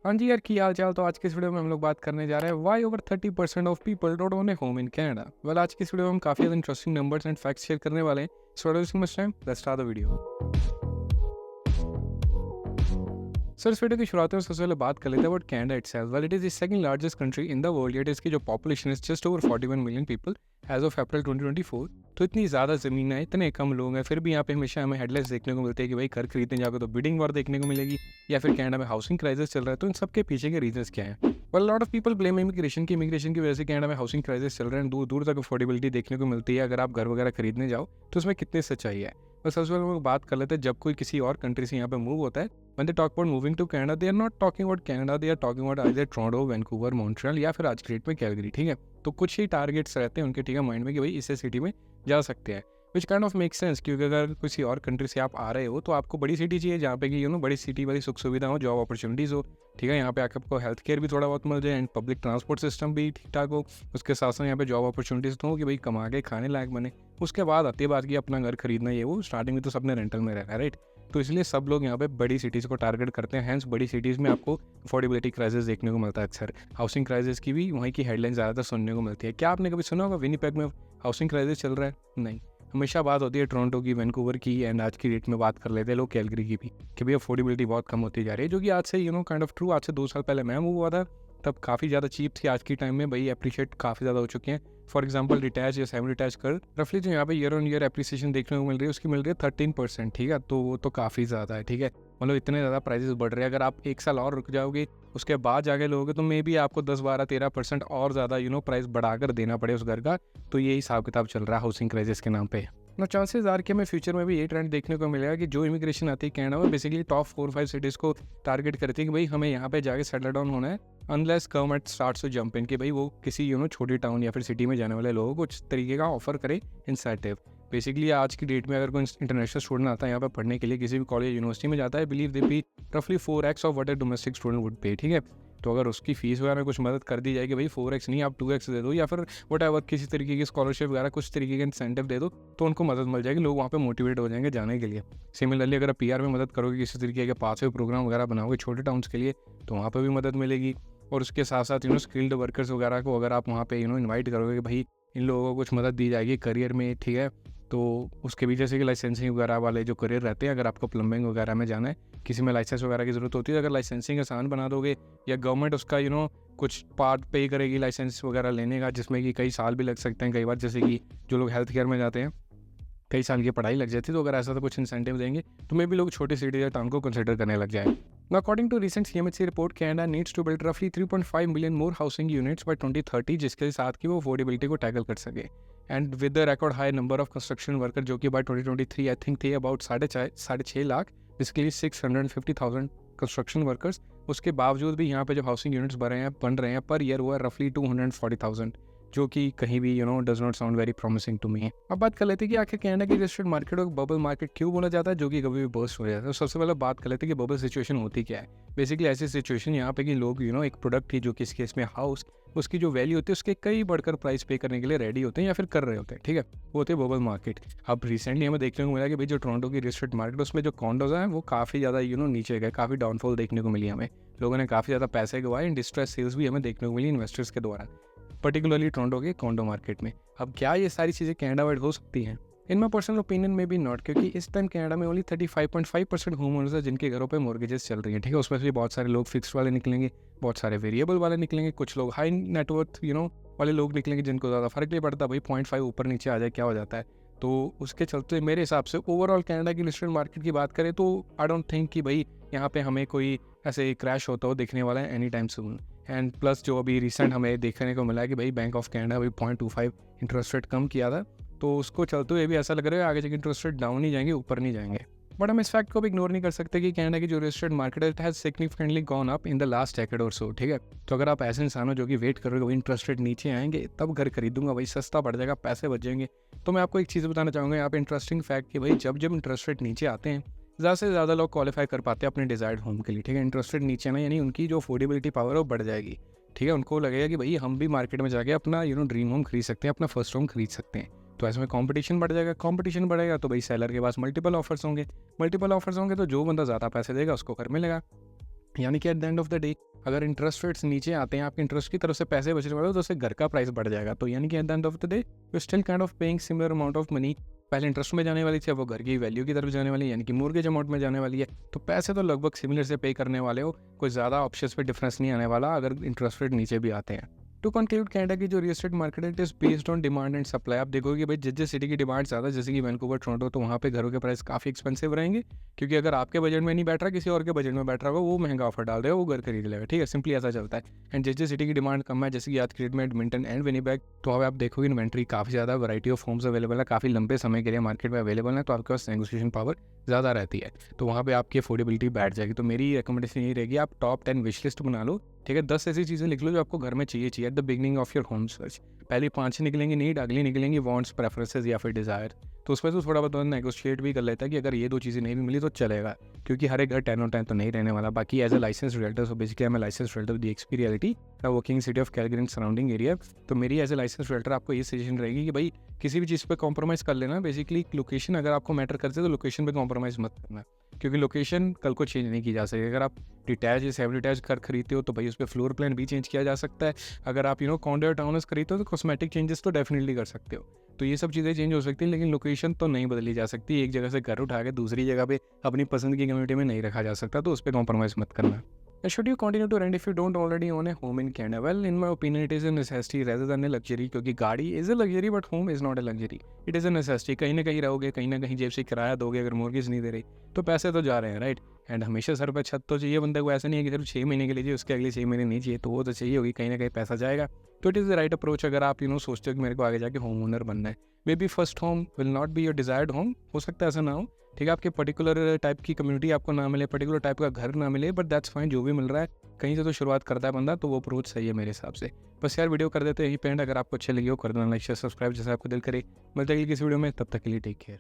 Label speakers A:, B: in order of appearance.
A: हाँ जी यार, की हाल चाल। तो आज की इस वीडियो में हम लोग बात करने जा रहे हैं why over 30% of people don't own A home in Canada. Well, आज की इस वीडियो में हम काफ़ी ज़्यादा interesting numbers and facts share करने वाले हैं। So do much time, let's start the video. Sir, इस वीडियो की शुरुआत में सबसे पहले बात कर लेते हैं about Canada itself. Well, it is the second largest country in the world, yet इसकी जो पॉपुलेशन है just over 41 million people as of April 2024। तो इतनी ज़्यादा ज़मीन है, इतने कम लोग हैं, फिर भी यहाँ पे हमेशा हमें हेडलाइंस देखने को मिलते हैं कि भाई घर खरीदने जाओगे तो बिडिंग वॉर देखने को मिलेगी, या फिर कनाडा में हाउसिंग क्राइसिस चल रहा है। तो इन सबके पीछे के रीजंस क्या हैं? Well, lot of people blame immigration की वजह से कनाडा में हाउसिंग क्राइसिस चल रहे हैं। दूर दूर तक अफोर्डेबिलिटी देखने को मिलती है। अगर आप घर वगैरह खरीदने जाओ तो उसमें कितनी सच्चाई है, बस सबसे पहले हम लोग बात कर लेते हैं। जब कोई किसी और कंट्री से यहाँ पे मूव होता है, when they talk about moving to Canada, they are not talking about Canada, they are talking about either Toronto, Vancouver, Montreal या फिर आज की डेट में कैलगरी। ठीक है, तो कुछ ही टारगेट्स रहते हैं उनके, ठीक है, माइंड में कि भाई इस सिटी में जा सकते हैं, which kind of make sense. क्योंकि अगर किसी और कंट्री से आप आ रहे हो तो आपको बड़ी सिटी चाहिए जहाँ पे कि बड़ी सिटी वाली सुख सुविधा हो, जॉब अपॉर्चुनिटीज़ हो। ठीक है, यहाँ पे आके आपको हेल्थ केयर भी थोड़ा बहुत मिल जाए एंड पब्लिक ट्रांसपोर्ट सिस्टम भी ठीक ठाक हो। उसके साथ साथ यहाँ पे जॉब अपॉर्चुनिटीज़ तो हो कि भाई कमा के खाने लायक बने। उसके बाद आती है बात की अपना घर खरीदना, ये वो स्टार्टिंग में तो सबने रेंटल में रहना है, राइट। तो इसलिए सब लोग यहाँ पे बड़ी सिटीज़ को टारगेट करते हैं। हैंस बड़ी सिटीज़ में आपको अफोर्डेबिलिटी क्राइसिस देखने को मिलता है अक्सर। हाउसिंग क्राइसिस की भी वहीं की हेडलाइन ज़्यादातर सुनने को मिलती है। क्या आपने कभी सुना होगा विनिपेग में हाउसिंग क्राइसिस चल रहा है? नहीं, हमेशा बात होती है टोरंटो की, वैंकूवर की, एंड आज की डेट में बात कर लेते हैं लोग कैलगरी की भी, कि भाई अफोर्डेबिलिटी बहुत कम होती जा रही है। जो कि आज से काइंड ऑफ ट्रू, आज से 2 साल पहले मैं मूव हुआ था तब काफ़ी ज़्यादा चीप थी। आज की टाइम में भाई अप्रिशिएट काफ़ी ज़्यादा हो चुके हैं। फॉर एग्जाम्पल डिटैच या सेमी डिटैच कर रफली जो यहाँ पे ईयर ऑन ईयर एप्रिसिएशन देखने को मिल रही है उसकी मिल रही है 13%। ठीक है, तो वो तो काफ़ी ज़्यादा है। ठीक है, मतलब इतने ज़्यादा प्राइसेस बढ़ रहे हैं। अगर आप 1 साल और रुक जाओगे उसके बाद जाके लोगे तो मे बी आपको 10-12-13% और ज़्यादा प्राइस बढ़ाकर देना पड़े उस घर का। तो यही हिसाब किताब चल रहा है हाउसिंग क्राइसिस के नाम पे। ना चांसेस आर कि हमें फ्यूचर में भी ये ट्रेंड देखने को मिलेगा कि जो इमिग्रेशन आती है कनाडा में बेसिकली टॉप 4-5 सिटीज़ को टारगेट करती है कि भाई हमें यहाँ पे जाके सेटल डाउन होना है, unless government starts to jump in, कि भाई वो किसी छोटी टाउन या फिर सिटी में जाने वाले लोगों को कुछ तरीके का ऑफर करे इंसेंटिव। बेसिकली आज की डेट में अगर कोई इंटरनेशनल स्टूडेंट आता है यहाँ पे पढ़ने के लिए, किसी भी कॉलेज यूनिवर्सिटी में जाता है, बिलीव दे पे रफली 4x of what A domestic student would पे। ठीक है, तो अगर उसकी फीस वगैरह में कुछ मदद कर दी जाएगी, भाई 4x नहीं आप 2x दे दो, या फिर वट किसी तरीके की स्कॉलरशिप वगैरह कुछ तरीके के इंसेंटिव दे दो, तो उनको मदद मिल जाएगी। लोग वहाँ पे मोटिवेट हो जाएंगे जाने के लिए। सिमिलरली अगर आप पीआर में मदद करोगे, किसी तरीके के पासवे प्रोग्राम वगैरह बनाओगे छोटे टाउन्स के लिए, तो वहाँ पर भी मदद मिलेगी। और उसके साथ साथ स्किल्ड वर्कर्स वगैरह को अगर आप वहाँ पे इन्वाइट करोगे कि भाई इन लोगों को कुछ मदद दी जाएगी करियर में, ठीक है, तो उसके भी जैसे कि लाइसेंसिंग वगैरह वाले जो करियर रहते हैं, अगर आपको प्लम्बिंग वगैरह में जाना है, किसी में लाइसेंस वगैरह की ज़रूरत होती है, अगर लाइसेंसिंग आसान बना दोगे या गवर्नमेंट उसका कुछ पार्ट पे करेगी लाइसेंस वगैरह लेने का, जिसमें कि कई साल भी लग सकते हैं कई बार, जैसे कि जो लोग हेल्थ केयर में जाते हैं कई साल की पढ़ाई लग जाती है। तो अगर ऐसा तो कुछ इंसेंटिव देंगे तो मे भी लोग छोटी सिटी या टाउन को कंसिडर करने लग जाए। Now, according to recent CMHC report, Canada needs to build roughly 3.5 million more housing units by 2030, जिसके साथ कि वो अफोर्डेबिलिटी को टैकल कर सके। And with the record high number of construction worker, जो कि बाय 2023 आई थिंक थे अबाउट 6.5 लाख, जिसके लिए 650,000 कंस्ट्रक्शन वर्कर्स। उसके बावजूद भी यहाँ पे जो हाउसिंग यूनिट्स बन रहे हैं पर ईयर, वो है रफली 240,000, जो कि कहीं भी does not sound very promising to me. अब बात कर लेते हैं कि आखिर कनाडा की रियल एस्टेट मार्केट को बबल मार्केट क्यों बोला जाता है, जो कि कभी भी बर्स्ट हो जाता है। तो सबसे पहले बात कर लेते हैं कि बबल सिचुएशन होती क्या है। बेसिकली ऐसी सिचुएशन यहाँ पे कि लोग एक प्रोडक्ट की, जो कि इस केस में हाउस, उसकी जो वैल्यू होती है उसके कई बढ़कर प्राइस पे करने के लिए रेडी होते हैं या फिर कर रहे होते हैं। ठीक है, वो होते हैं बबल मार्केट। अब रिसेंटली हमें देखने को मिला कि भाई जो टोरंटो की रियल एस्टेट मार्केट, उसमें जो कॉन्डोज हैं वो काफ़ी ज़्यादा नीचे गए, काफ़ी डाउनफॉल देखने को मिली हमें। लोगों ने काफ़ी ज़्यादा पैसे गवाए, डिस्ट्रेस सेल्स भी हमें देखने को मिली इन्वेस्टर्स के द्वारा, पर्टिकुलरली टोरंटो के कॉन्डो मार्केट में। अब क्या ये सारी चीज़ें कनाडा वाइड हो सकती हैं? इन माई पर्सनल ओपिनियन में भी नॉट, क्योंकि इस टाइम कनाडा में ओनली 35.5% होम ओनर्स है जिनके घरों पे मॉर्गेजेस चल रही हैं। ठीक है, उसमें से बहुत सारे लोग फिक्स्ड वाले निकलेंगे, बहुत सारे वेरिएबल वाले निकलेंगे, कुछ लोग हाई नेटवर्थ वाले लोग निकलेंगे जिनको ज़्यादा फर्क नहीं पड़ता, भाई 0.5 ऊपर नीचे आ जाए क्या हो जाता है। तो उसके चलते मेरे हिसाब से ओवरऑल कनाडा की लिस्टेड मार्केट की बात करें तो आई डोंट थिंक कि भाई यहाँ पे हमें कोई ऐसे क्रैश होता हो देखने वाला है any time soon. And plus जो अभी रिसेंट हमें देखने को मिला है कि भाई बैंक ऑफ कनाडा अभी 0.25 इंटरेस्ट रेट कम किया था, तो उसको चलते हुए भी ऐसा लग रहा है आगे जाके इंटरेस्ट रेट डाउन ही जाएंगे, ऊपर नहीं जाएंगे। बट हम इस फैक्ट को भी इग्नोर नहीं कर सकते कि कनाडा की जो रियल एस्टेट मार्केट है it has significantly gone up in the last decade और सो। ठीक है, तो अगर आप ऐसे इंसान हो जो कि वेट कर रहे हो भाई इंटरेस्ट रेट नीचे आएंगे तब घर खरीदूंगा, भाई सस्ता पड़ जाएगा, पैसे बच जाएंगे, तो मैं आपको एक चीज़ बताना चाहूँगा यहाँ पे इंटरेस्टिंग फैक्ट कि भाई जब जब इंटरेस्ट रेट नीचे आते हैं ज़्यादा से ज़्यादा लोग क्वालिफाई कर पाते हैं अपने डिजायर्ड होम के लिए। ठीक है, इंटरेस्ट रेट नीचे आना यानी उनकी जो अफोर्डेबिलिटी पावर है वो बढ़ जाएगी। ठीक है, उनको लगेगा कि भाई हम भी मार्केट में जाके अपना ड्रीम होम खरीद सकते हैं, अपना फर्स्ट होम खरीद सकते हैं। तो ऐसे में कंपटीशन बढ़ जाएगा, कंपटीशन बढ़ेगा तो भाई सेलर के पास मल्टीपल ऑफर्स होंगे तो जो बंदा ज़्यादा पैसे देगा उसको घर मिलेगा। यानी कि at the end of the day अगर इंटरेस्ट रेट्स नीचे आते हैं, आपके इंटरेस्ट की तरफ से पैसे बचने वाले हो, तो उससे घर का प्राइस बढ़ जाएगा। तो यानी कि at the end of the day you still kind of paying similar amount of money. पहले इंटरेस्ट में जाने वाली थी, अब वो घर की वैल्यू की तरफ जाने वाली है, यानी कि मोर्गेज अमाउंट में जाने वाली है। तो पैसे तो लगभग सिमिलर से पे करने वाले हो, कोई ज़्यादा ऑप्शंस पे डिफरेंस नहीं आने वाला अगर इंटरेस्ट रेट नीचे भी आते हैं। टू कंक्लूड, कनाडा की जो रियल एस्टेट मार्केट है it is based on demand and supply. आप देखोगे कि भाई जिस जिस सिटी की डिमांड ज़्यादा, जैसे कि वैंकूवर, टोरंटो, तो वहाँ पे घरों के प्राइस काफ़ी एक्सपेंसिव रहेंगे, क्योंकि अगर आपके बजट में नहीं बैठ रहा, किसी और के बजट में बैठ रहा होगा, वो महंगा ऑफर डाल देगा, वो घर खरीद लेगा। ठीक है, सिंपली ऐसा चलता है। एंड जिस जिस सिटी की डिमांड कम है, जैसे कि आज क्रिकेट में एडमिंटन एंड विनीपेग, तो अब आप देखोगे इन्वेंट्री काफ़ी ज़्यादा, वैरायटी ऑफ होम्स अवेलेबल है, काफ़ी लंबे समय के लिए मार्केट में अवेलेबल है, तो आपके पास नेगोशिएशन पावर ज़्यादा रहती है, तो वहाँ पे आपकी अफोर्डेबिलिटी बैठ जाएगी। तो मेरी रिकमेंडेशन यही रहेगी, आप टॉप 10 विश लिस्ट बना लो। ठीक है, 10 ऐसी चीज़ें लिख लो जो आपको घर में चाहिए at the beginning of your home search. पहली 5 निकलेंगी नीड, अगली निकलेंगी वांट्स, प्रेफरेंसेस या फिर डिज़ायर। तो उसमें तो थोड़ा बहुत नेगोशिएट भी कर लेता है कि अगर ये 2 चीज़ें नहीं भी मिली तो चलेगा, क्योंकि हर एक घर 10 और 10 तो नहीं रहने वाला। बाकी as a license realtor, so basically I am a license realtor with XP reality working city of Calgary and surrounding area. तो मेरी एज अ लाइसेंस रियल्टर आपको ये सजेशन रहेगी कि भाई किसी भी चीज़ पे कॉम्प्रोमाइज़ कर लेना। बेसिकली लोकेशन अगर आपको मैटर करते है तो लोकेशन पे कॉम्प्रोमाइज़ मत करना, क्योंकि लोकेशन कल को चेंज नहीं की जा सकेगी। अगर आप डिटैच या सेमी डिटैच घर खरीदते हो तो भाई उस पर फ्लोर प्लान भी चेंज किया जा सकता है। अगर आप कॉन्डो या टाउन हाउस खरीदते हो तो कॉस्मेटिक चेंजेस तो डेफिनेटली कर सकते हो। तो ये सब चीज़ें चेंज हो सकती हैं, लेकिन लोकेशन तो नहीं बदली जा सकती। एक जगह से घर उठा के दूसरी जगह पे अपनी पसंद की कम्युनिटी में नहीं रखा जा सकता, तो उस पर कॉम्प्रोमाइज़ मत करना। Should you continue to rent if you don't already own a home in Canada? Well, in my opinion, it is a necessity rather than a luxury, क्योंकि गाड़ी is a luxury but home is not a luxury. It is a necessity. कहीं ना कहीं रहोगे, कहीं ना कहीं जेब से किराया दोगे, अगर मॉर्गेज नहीं दे रही तो पैसे तो जा रहे हैं, राइट। एंड हमेशा सर पे छत तो चाहिए बंदे को, ऐसा नहीं है कि सिर्फ 6 महीने के लिए चाहिए, उसके अगले 6 महीने नहीं चाहिए, तो वो तो चाहिए होगी, कहीं ना कहीं पैसा जाएगा। तो it is the right approach अगर आप सोचते हो कि मेरे को आगे जाके होम ओनर बनना है। May be first home will not be your desired home, हो सकता है ऐसा ना हो। ठीक है, आपके पर्टिकुलर टाइप की कम्युनिटी आपको ना मिले, पर्टिकुलर टाइप का घर ना मिले, बट दैट्स फाइन, जो भी मिल रहा है कहीं से तो शुरुआत करता है बंदा, तो वो अप्रोच सही है मेरे हिसाब से। बस यार, वीडियो कर देते हैं यहीं पे एंड। अगर आपको अच्छे लगे हो कर देना लाइक शेयर सब्सक्राइब, जैसे आपको दिल करे। मिलते हैं किसी वीडियो में, तब तक के लिए टेक केयर।